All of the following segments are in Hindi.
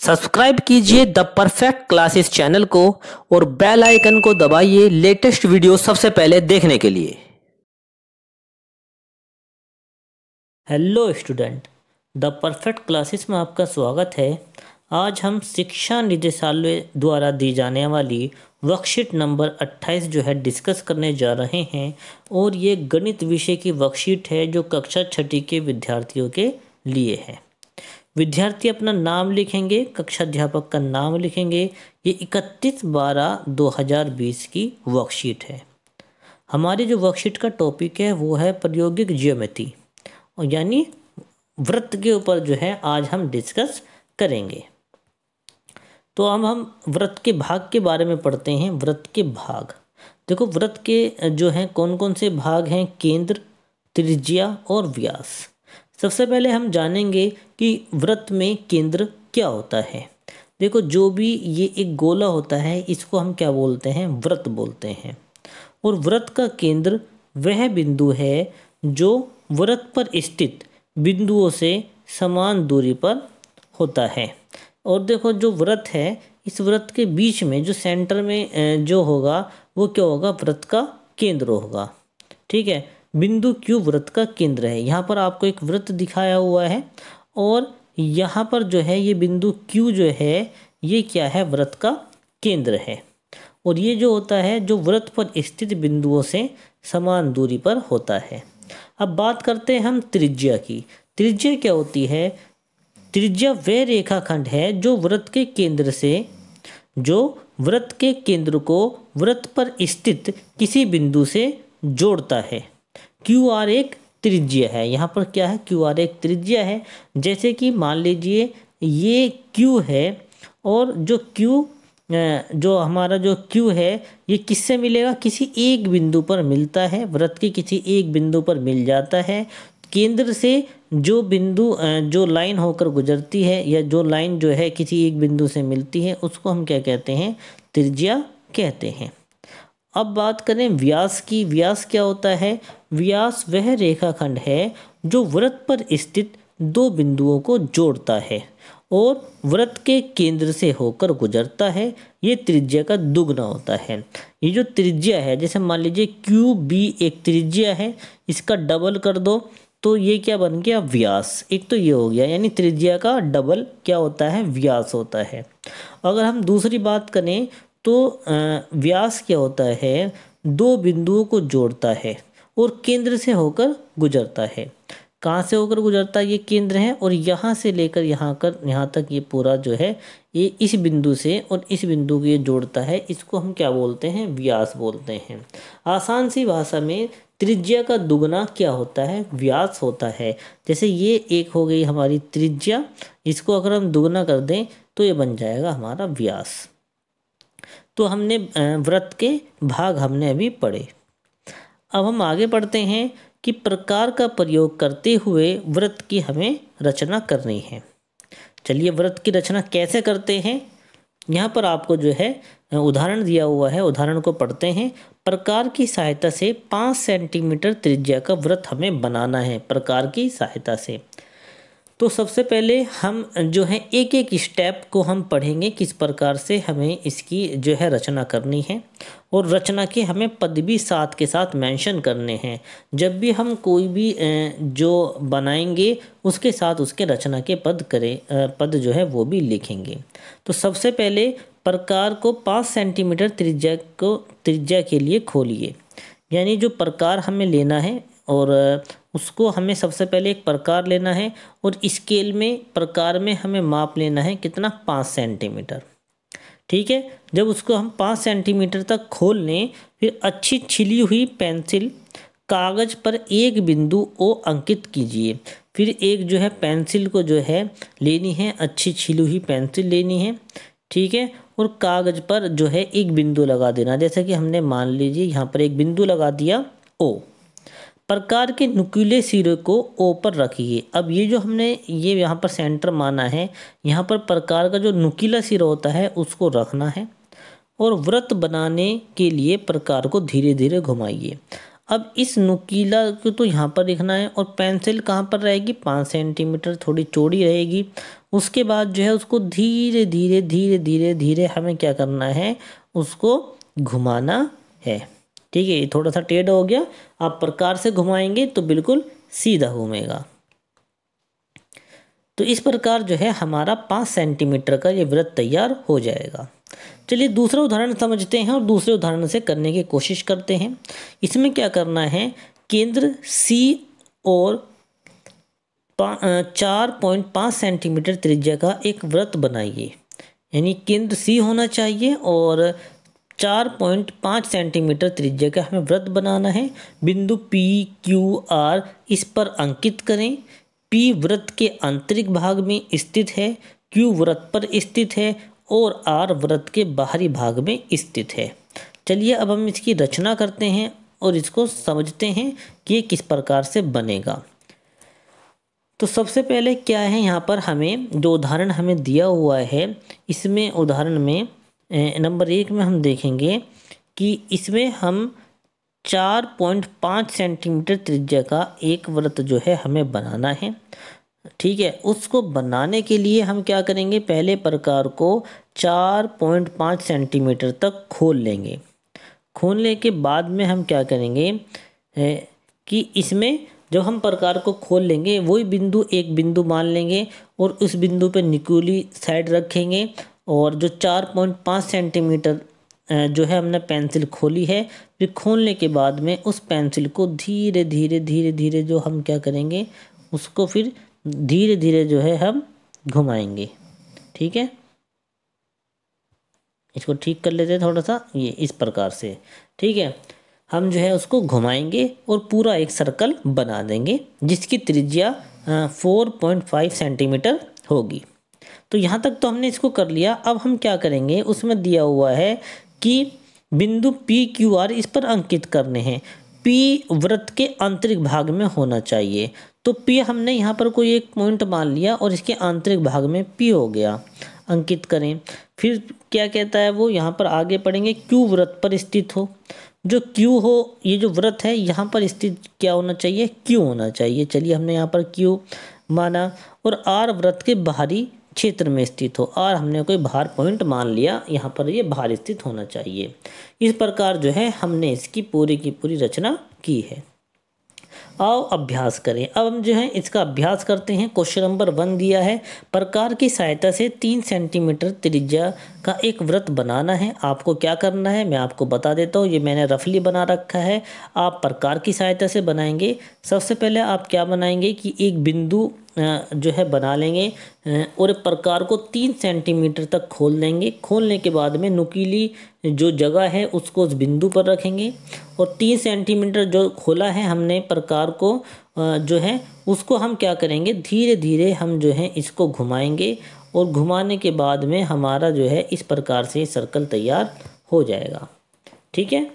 सब्सक्राइब कीजिए द परफेक्ट क्लासेस चैनल को और बेल आइकन को दबाइए लेटेस्ट वीडियो सबसे पहले देखने के लिए। Hello student, the perfect classes में आपका स्वागत है। आज हम शिक्षा निदेशालय द्वारा दी जाने वाली वर्कशीट नंबर 28 जो है डिस्कस करने जा रहे हैं और ये गणित विषय की वर्कशीट है जो कक्षा 6 के विद्यार्थियों के लिए है। विद्यार्थी अपना नाम लिखेंगे, कक्षा अध्यापक का नाम लिखेंगे। ये 31/12/2020 की वर्कशीट है। हमारी जो वर्कशीट का टॉपिक है वो है प्रायोगिक ज्योमेट्री, और यानी वृत्त के ऊपर जो है आज हम डिस्कस करेंगे। तो अब हम वृत्त के भाग के बारे में पढ़ते हैं। वृत्त के भाग देखो, वृत्त के जो हैं कौन कौन से भाग हैं? केंद्र, त्रिज्या और व्यास। सबसे पहले हम जानेंगे कि वृत्त में केंद्र क्या होता है। देखो, जो भी ये एक गोला होता है इसको हम क्या बोलते हैं? वृत्त बोलते हैं। और वृत्त का केंद्र वह बिंदु है जो वृत्त पर स्थित बिंदुओं से समान दूरी पर होता है। और देखो, जो वृत्त है इस वृत्त के बीच में जो सेंटर में जो होगा वो क्या होगा? वृत्त का केंद्र होगा। ठीक है, बिंदु Q वृत्त का केंद्र है। यहाँ पर आपको एक वृत्त दिखाया हुआ है और यहाँ पर जो है ये बिंदु Q जो है ये क्या है? वृत्त का केंद्र है। और ये जो होता है जो वृत्त पर स्थित बिंदुओं से समान दूरी पर होता है। अब बात करते हैं हम त्रिज्या की। त्रिज्या क्या होती है? त्रिज्या वह रेखाखंड है जो वृत्त के केंद्र को वृत्त पर स्थित किसी बिंदु से जोड़ता है। QR एक त्रिज्या है। यहाँ पर क्या है? QR एक त्रिज्या है। जैसे कि मान लीजिए ये Q है और जो हमारा जो Q है ये किससे मिलेगा? किसी एक बिंदु पर मिलता है, वृत्त के किसी एक बिंदु पर मिल जाता है। केंद्र से जो बिंदु जो लाइन होकर गुजरती है या जो लाइन जो है किसी एक बिंदु से मिलती है उसको हम क्या कहते हैं? त्रिज्या कहते हैं। अब बात करें व्यास की। व्यास क्या होता है? व्यास वह रेखाखंड है जो वृत्त पर स्थित दो बिंदुओं को जोड़ता है और वृत्त के केंद्र से होकर गुजरता है। ये त्रिज्या का दुगना होता है। ये जो त्रिज्या है, जैसे मान लीजिए QB एक त्रिज्या है, इसका डबल कर दो तो ये क्या बन गया? व्यास। एक तो ये हो गया, यानी त्रिज्या का डबल क्या होता है? व्यास होता है। अगर हम दूसरी बात करें तो व्यास क्या होता है? दो बिंदुओं को जोड़ता है और केंद्र से होकर गुजरता है। कहाँ से होकर गुजरता है? ये केंद्र है और यहाँ से लेकर यहाँ तक ये पूरा जो है ये इस बिंदु से और इस बिंदु को ये जोड़ता है। इसको हम क्या बोलते हैं? व्यास बोलते हैं। आसान सी भाषा में त्रिज्या का दुगना क्या होता है? व्यास होता है। जैसे ये एक हो गई हमारी त्रिज्या, इसको अगर हम दुगना कर दें तो ये बन जाएगा हमारा व्यास। तो हमने वृत्त के भाग हमने अभी पढ़े। अब हम आगे पढ़ते हैं कि प्रकार का प्रयोग करते हुए वृत्त की हमें रचना करनी है। चलिए, वृत्त की रचना कैसे करते हैं? यहाँ पर आपको जो है उदाहरण दिया हुआ है, उदाहरण को पढ़ते हैं। प्रकार की सहायता से 5 सेंटीमीटर त्रिज्या का वृत्त हमें बनाना है। प्रकार की सहायता से तो सबसे पहले हम जो है एक एक स्टेप को हम पढ़ेंगे, किस प्रकार से हमें इसकी जो है रचना करनी है। और रचना के हमें पद भी साथ के साथ मेंशन करने हैं। जब भी हम कोई भी जो बनाएंगे उसके साथ उसके रचना के पद जो है वो भी लिखेंगे। तो सबसे पहले प्रकार को 5 सेंटीमीटर त्रिज्या के लिए खोलिए। यानी जो प्रकार हमें लेना है और उसको हमें सबसे पहले एक प्रकार लेना है और स्केल में प्रकार में हमें माप लेना है कितना? 5 सेंटीमीटर। ठीक है, जब उसको हम 5 सेंटीमीटर तक खोल लें, फिर अच्छी छिली हुई पेंसिल कागज पर एक बिंदु O अंकित कीजिए। फिर एक जो है पेंसिल को जो है लेनी है, अच्छी छिली हुई पेंसिल लेनी है। ठीक है, और कागज पर जो है एक बिंदु लगा देना। जैसे कि हमने मान लीजिए यहाँ पर एक बिंदु लगा दिया O। प्रकार के नुकीले सिरे को O पर रखिए। अब ये जो हमने ये यहाँ पर सेंटर माना है, यहाँ पर प्रकार का जो नुकीला सिरा होता है उसको रखना है और वृत्त बनाने के लिए प्रकार को धीरे धीरे घुमाइए। अब इस नुकीला को तो यहाँ पर लिखना है और पेंसिल कहाँ पर रहेगी, 5 सेंटीमीटर थोड़ी चौड़ी रहेगी। उसके बाद जो है उसको धीरे धीरे धीरे धीरे धीरे हमें क्या करना है, उसको घुमाना है। ठीक है, ये थोड़ा सा टेढ़ा हो गया, आप प्रकार से घुमाएंगे तो बिल्कुल सीधा घूमेगा। तो इस प्रकार जो है हमारा 5 सेंटीमीटर का ये वृत्त तैयार हो जाएगा। चलिए दूसरा उदाहरण समझते हैं और दूसरे उदाहरण से करने की कोशिश करते हैं। इसमें क्या करना है, केंद्र C और 4.5 सेंटीमीटर त्रिज्या का एक वृत्त बनाइए। यानी केंद्र C होना चाहिए और 4.5 सेंटीमीटर त्रिज्या का हमें वृत्त बनाना है। बिंदु P Q R इस पर अंकित करें। P वृत्त के आंतरिक भाग में स्थित है, Q वृत्त पर स्थित है और R वृत्त के बाहरी भाग में स्थित है। चलिए अब हम इसकी रचना करते हैं और इसको समझते हैं कि ये किस प्रकार से बनेगा। तो सबसे पहले क्या है, यहाँ पर हमें जो उदाहरण हमें दिया हुआ है, इसमें उदाहरण में नंबर 1 में हम देखेंगे कि इसमें हम 4.5 सेंटीमीटर त्रिज्या का एक वृत्त जो है हमें बनाना है। ठीक है, उसको बनाने के लिए हम क्या करेंगे, पहले प्रकार को 4.5 सेंटीमीटर तक खोल लेंगे। खोलने के बाद में हम क्या करेंगे कि इसमें जब हम प्रकार को खोल लेंगे वही बिंदु एक बिंदु मान लेंगे और उस बिंदु पे निकुली साइड रखेंगे और जो 4.5 सेंटीमीटर जो है हमने पेंसिल खोली है, फिर खोलने के बाद में उस पेंसिल को धीरे धीरे धीरे धीरे जो हम क्या करेंगे, उसको फिर धीरे धीरे जो है हम घुमाएंगे। ठीक है, इसको ठीक कर लेते हैं थोड़ा सा, ये इस प्रकार से। ठीक है, हम जो है उसको घुमाएंगे और पूरा एक सर्कल बना देंगे जिसकी त्रिज्या 4.5 सेंटीमीटर होगी। तो यहाँ तक तो हमने इसको कर लिया। अब हम क्या करेंगे, उसमें दिया हुआ है कि बिंदु P Q R इस पर अंकित करने हैं। P वृत्त के आंतरिक भाग में होना चाहिए, तो P हमने यहाँ पर कोई एक पॉइंट मान लिया और इसके आंतरिक भाग में P हो गया, अंकित करें। फिर क्या कहता है वो, यहाँ पर आगे पढ़ेंगे, Q वृत्त पर स्थित हो। जो Q हो, ये जो वृत्त है यहाँ पर स्थित क्या होना चाहिए, Q होना चाहिए। चलिए हमने यहाँ पर Q माना। और R वृत्त के बाहरी क्षेत्र में स्थित हो, R हमने कोई बाहर पॉइंट मान लिया, यहाँ पर ये बाहर स्थित होना चाहिए। इस प्रकार जो है हमने इसकी पूरी की पूरी रचना की है। आओ अभ्यास करें। अब हम जो है इसका अभ्यास करते हैं। क्वेश्चन नंबर 1 दिया है, प्रकार की सहायता से 3 सेंटीमीटर त्रिज्या का एक वृत्त बनाना है। आपको क्या करना है मैं आपको बता देता हूँ, ये मैंने रफली बना रखा है, आप प्रकार की सहायता से बनाएंगे। सबसे पहले आप क्या बनाएंगे कि एक बिंदु जो है बना लेंगे और प्रकार को 3 सेंटीमीटर तक खोल देंगे। खोलने के बाद में नुकीली जो जगह है उसको उस बिंदु पर रखेंगे और 3 सेंटीमीटर जो खोला है हमने प्रकार को जो है उसको हम क्या करेंगे, धीरे धीरे हम जो है इसको घुमाएंगे और घुमाने के बाद में हमारा जो है इस प्रकार से सर्कल तैयार हो जाएगा। ठीक है,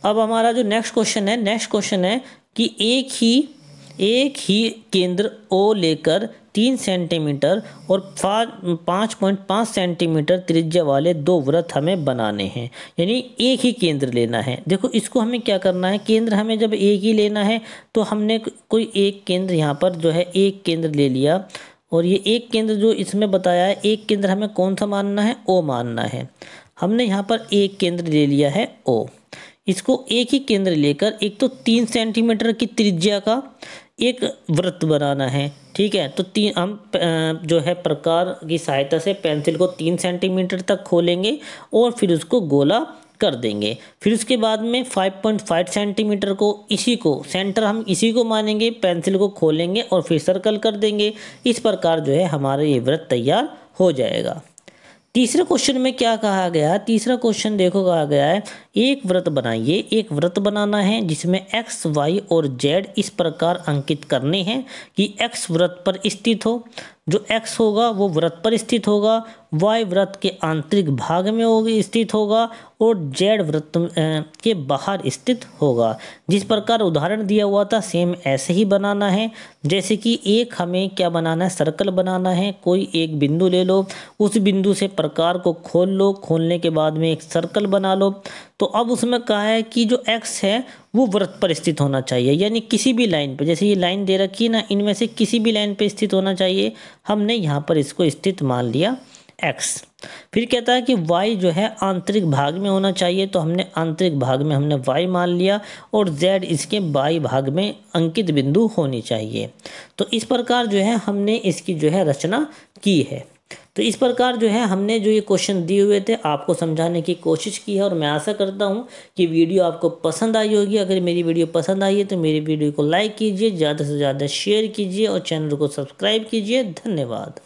अब हमारा जो नेक्स्ट क्वेश्चन है कि एक ही केंद्र O लेकर 3 सेंटीमीटर और 5.5 सेंटीमीटर त्रिज्या वाले 2 वृत्त हमें बनाने हैं। यानी एक ही केंद्र लेना है। देखो इसको हमें क्या करना है, केंद्र हमें जब एक ही लेना है तो हमने कोई एक केंद्र यहाँ पर जो है एक केंद्र ले लिया और ये एक केंद्र जो इसमें बताया है, एक केंद्र हमें कौन सा मानना है, O मानना है। हमने यहाँ पर एक केंद्र ले लिया है O। इसको एक ही केंद्र लेकर एक तो 3 सेंटीमीटर की त्रिज्या का एक वृत्त बनाना है। ठीक है, तो हम जो है प्रकार की सहायता से पेंसिल को 3 सेंटीमीटर तक खोलेंगे और फिर उसको गोला कर देंगे। फिर उसके बाद में 5.5 सेंटीमीटर को इसी को सेंटर हम इसी को मानेंगे, पेंसिल को खोलेंगे और फिर सर्कल कर देंगे। इस प्रकार जो है हमारा ये वृत्त तैयार हो जाएगा। तीसरे क्वेश्चन में क्या कहा गया है, तीसरा क्वेश्चन देखो कहा गया है, एक वृत्त बनाइए। एक वृत्त बनाना है जिसमें x, y और z इस प्रकार अंकित करने हैं कि x वृत्त पर स्थित हो, जो x होगा वो वृत्त पर स्थित होगा, y वृत्त के आंतरिक भाग में होगी स्थित होगा और z वृत्त के बाहर स्थित होगा। जिस प्रकार उदाहरण दिया हुआ था सेम ऐसे ही बनाना है। जैसे कि एक हमें क्या बनाना है, सर्कल बनाना है। कोई एक बिंदु ले लो, उस बिंदु से प्रकार को खोल लो, खोलने के बाद में एक सर्कल बना लो। तो अब उसमें कहा है कि जो x है वो वृत्त पर स्थित होना चाहिए, यानी किसी भी लाइन पर, जैसे ये लाइन दे रखी है ना, इनमें से किसी भी लाइन पे स्थित होना चाहिए। हमने यहाँ पर इसको स्थित मान लिया x। फिर कहता है कि y जो है आंतरिक भाग में होना चाहिए, तो हमने आंतरिक भाग में हमने y मान लिया, और z इसके बाई भाग में अंकित बिंदु होनी चाहिए। तो इस प्रकार जो है हमने इसकी जो है रचना की है। तो इस प्रकार जो है हमने जो ये क्वेश्चन दिए हुए थे आपको समझाने की कोशिश की है, और मैं आशा करता हूँ कि वीडियो आपको पसंद आई होगी। अगर मेरी वीडियो पसंद आई है तो मेरी वीडियो को लाइक कीजिए, ज़्यादा से ज़्यादा शेयर कीजिए और चैनल को सब्सक्राइब कीजिए। धन्यवाद।